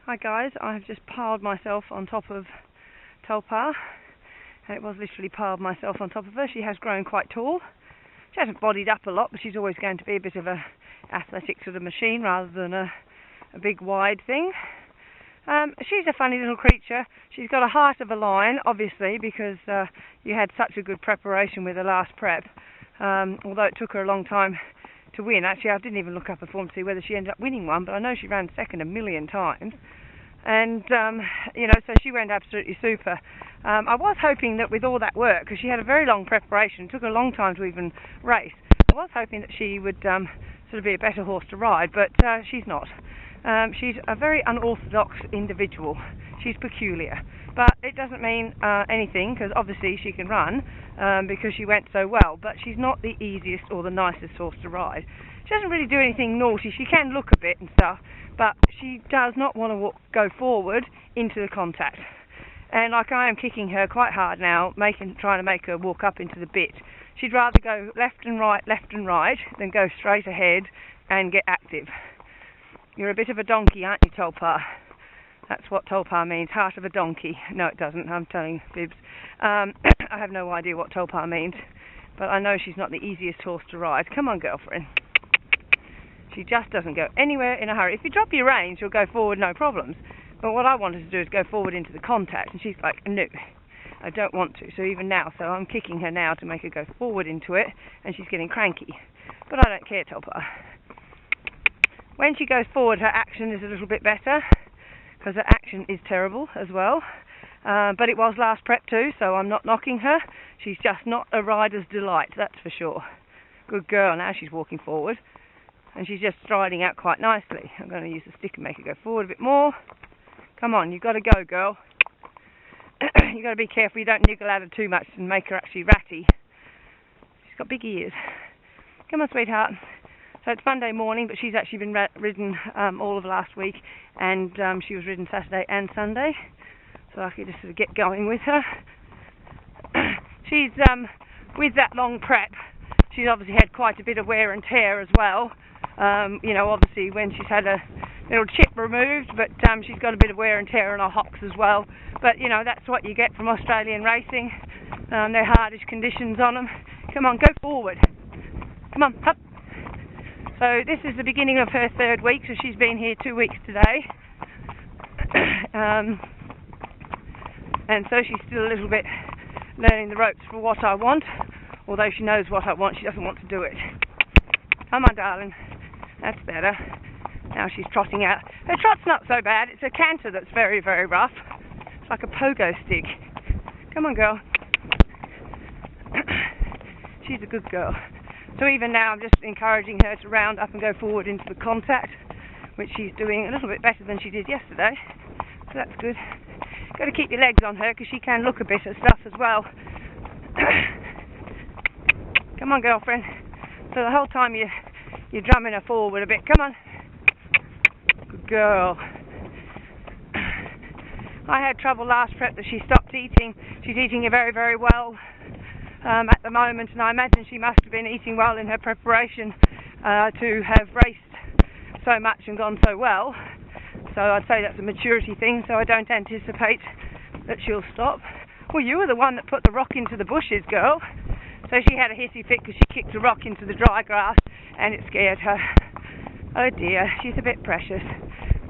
Hi guys, I have just piled myself on top of Tulpar, and it was literally piled myself on top of her. She has grown quite tall. She hasn't bodied up a lot, but she's always going to be a bit of a athletic sort of machine rather than a big wide thing. She's a funny little creature. She's got a heart of a lion, obviously, because you had such a good preparation with the last prep, although it took her a long time to win. Actually, I didn't even look up her form to see whether she ended up winning one, but I know she ran second a million times. And, so she went absolutely super. I was hoping that with all that work, because she had a very long preparation, it took her a long time to even race, I was hoping that she would sort of be a better horse to ride, but she's not. She's a very unorthodox individual. She's peculiar. But it doesn't mean anything, because obviously she can run because she went so well, but she's not the easiest or the nicest horse to ride. She doesn't really do anything naughty. She can look a bit and stuff, but she does not want to go forward into the contact. And like I am kicking her quite hard now, trying to make her walk up into the bit. She'd rather go left and right, than go straight ahead and get active. You're a bit of a donkey, aren't you, Tulpar? That's what Tulpar means, heart of a donkey. No, it doesn't. I'm telling fibs. I have no idea what Tulpar means, but I know she's not the easiest horse to ride. Come on, girlfriend. She just doesn't go anywhere in a hurry. If you drop your reins, she'll go forward, no problems. But what I wanted to do is go forward into the contact, and she's like, no, I don't want to. So even now, I'm kicking her now to make her go forward into it, and she's getting cranky. But I don't care, Tulpar. When she goes forward, her action is a little bit better, because her action is terrible as well. But it was last prep too, so I'm not knocking her. She's just not a rider's delight, that's for sure. Good girl. Now she's walking forward, and she's just striding out quite nicely. I'm going to use the stick and make her go forward a bit more. Come on, you've got to go, girl. You've got to be careful you don't niggle at her too much and make her actually ratty. She's got big ears. Come on, sweetheart. So it's Monday morning, but she's actually been ridden all of last week, and she was ridden Saturday and Sunday, so I could just sort of get going with her. She's, with that long prep, she's obviously had quite a bit of wear and tear as well. Obviously when she's had a little chip removed, but she's got a bit of wear and tear on her hocks as well. But, that's what you get from Australian racing. They're hardish conditions on them. Come on, go forward. Come on, up. So this is the beginning of her third week, so she's been here 2 weeks today. And so she's still a little bit learning the ropes for what I want. Although she knows what I want, she doesn't want to do it. Come on, darling. That's better. Now she's trotting out. Her trot's not so bad. It's a canter that's very, very rough. It's like a pogo stick. Come on, girl. She's a good girl. So even now I'm just encouraging her to round up and go forward into the contact, which she's doing a little bit better than she did yesterday. So that's good. Got to keep your legs on her because she can look a bit at stuff as well. Come on, girlfriend. So the whole time you're drumming her forward a bit. Come on. Good girl. I had trouble last prep that she stopped eating. She's eating very, very well at the moment, and I imagine she must have been eating well in her preparation to have raced so much and gone so well. So I'd say that's a maturity thing, so I don't anticipate that she'll stop. Well, you were the one that put the rock into the bushes, girl. So she had a hissy fit because she kicked a rock into the dry grass and it scared her. Oh dear, she's a bit precious.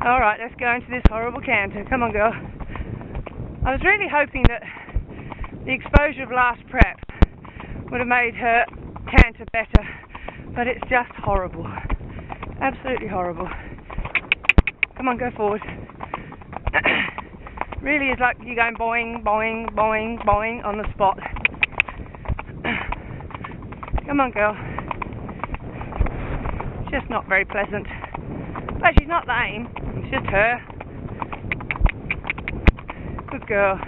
Alright, let's go into this horrible canter. Come on, girl. I was really hoping that the exposure of last prep would have made her canter better, but it's just horrible. Absolutely horrible. Come on, go forward. Really is like you going boing, boing, boing, boing on the spot. Come on, girl. It's just not very pleasant. But she's not lame. It's just her. Good girl.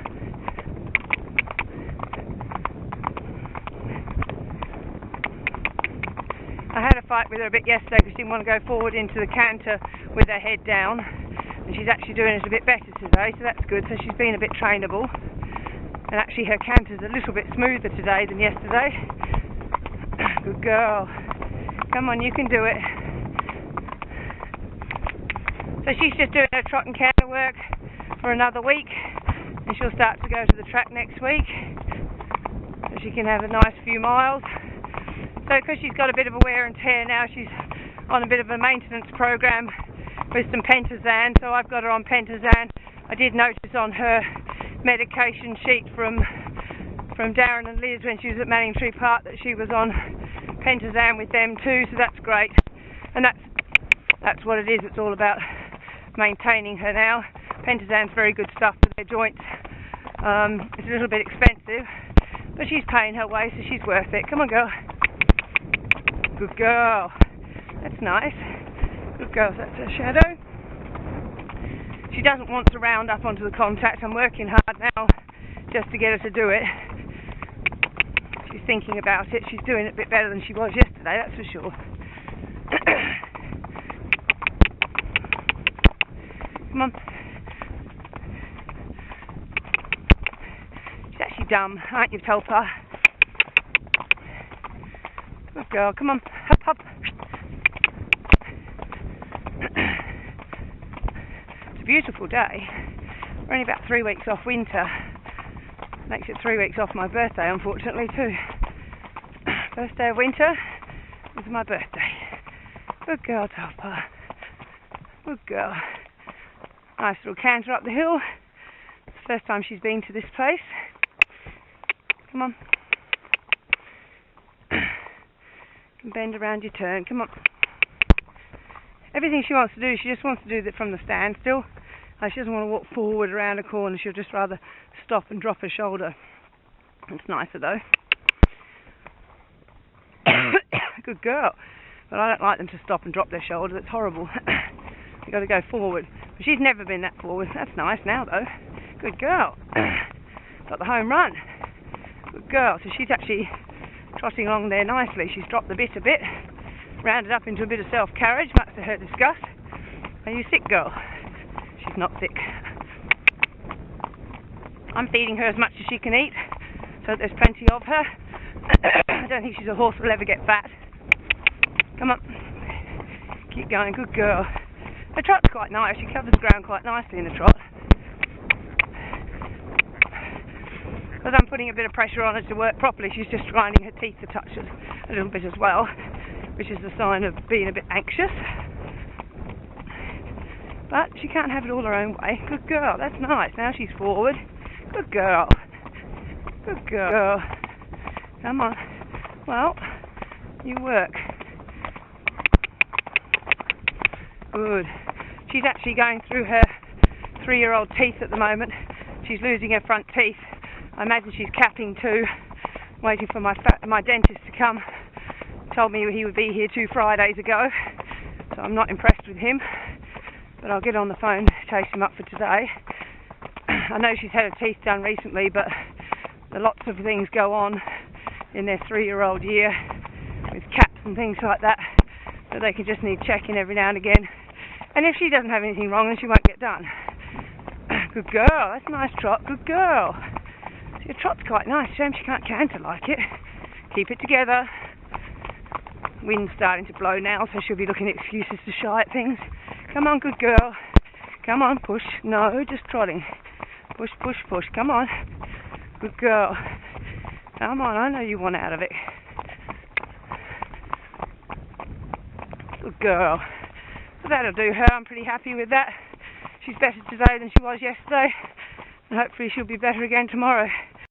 I had a fight with her a bit yesterday because she didn't want to go forward into the canter with her head down. And she's actually doing it a bit better today, so that's good. So she's been a bit trainable. And actually her canter's a little bit smoother today than yesterday. Good girl. Come on, you can do it. So she's just doing her trot and canter work for another week, and she'll start to go to the track next week, so she can have a nice few miles. So because she's got a bit of a wear and tear now, she's on a bit of a maintenance program with some pentazan, so I've got her on pentazan. I did notice on her medication sheet from Darren and Liz when she was at Manningtree Park that she was on pentazan with them too, so that's great. And that's what it is. It's all about maintaining her now. Pentazan's very good stuff for their joints. It's a little bit expensive, but she's paying her way, so she's worth it. Come on, girl. Good girl. That's nice. Good girl. That's her shadow. She doesn't want to round up onto the contact. I'm working hard now just to get her to do it. She's thinking about it. She's doing it a bit better than she was yesterday, that's for sure. Come on. She's actually dumb, aren't you, Tulpar? Good girl. Come on. Hop, hop. It's a beautiful day. We're only about 3 weeks off winter. Makes it 3 weeks off my birthday, unfortunately, too. First day of winter is my birthday. Good girl, Tulpar. Good girl. Nice little canter up the hill. It's the first time she's been to this place. Come on. Bend around your turn. Come on. Everything she wants to do, she just wants to do it from the standstill. She doesn't want to walk forward around a corner. She'll just rather stop and drop her shoulder. It's nicer though. Good girl. But I don't like them to stop and drop their shoulder. That's horrible. You've got to go forward. But she's never been that forward. That's nice now though. Good girl. Got the home run. Good girl. So she's actually trotting along there nicely. She's dropped the bit a bit, rounded up into a bit of self-carriage, much to her disgust. Are you sick, girl? She's not sick. I'm feeding her as much as she can eat, so there's plenty of her. I don't think she's a horse that will ever get fat. Come on. Keep going. Good girl. Her trot's quite nice. She covers the ground quite nicely in the trot. Because I'm putting a bit of pressure on her to work properly, she's just grinding her teeth to touch it a little bit as well, which is a sign of being a bit anxious. But she can't have it all her own way. Good girl. That's nice. Now she's forward. Good girl. Good girl. Come on. Well, you work. Good. She's actually going through her 3-year-old teeth at the moment. She's losing her front teeth. I imagine she's capping too, waiting for my dentist to come. Told me he would be here 2 Fridays ago, so I'm not impressed with him, but I'll get on the phone to chase him up for today. I know she's had her teeth done recently, but lots of things go on in their 3-year-old year with caps and things like that, so they can just need checking every now and again. And if she doesn't have anything wrong, then she won't get done. Good girl. That's a nice trot. Good girl. Your trot's quite nice. Shame she can't canter like it. Keep it together. Wind's starting to blow now, so she'll be looking at excuses to shy at things. Come on, good girl. Come on, push. No, just trotting. Push, push, push. Come on. Good girl. Come on, I know you want out of it. Good girl. So that'll do her. I'm pretty happy with that. She's better today than she was yesterday, and hopefully she'll be better again tomorrow.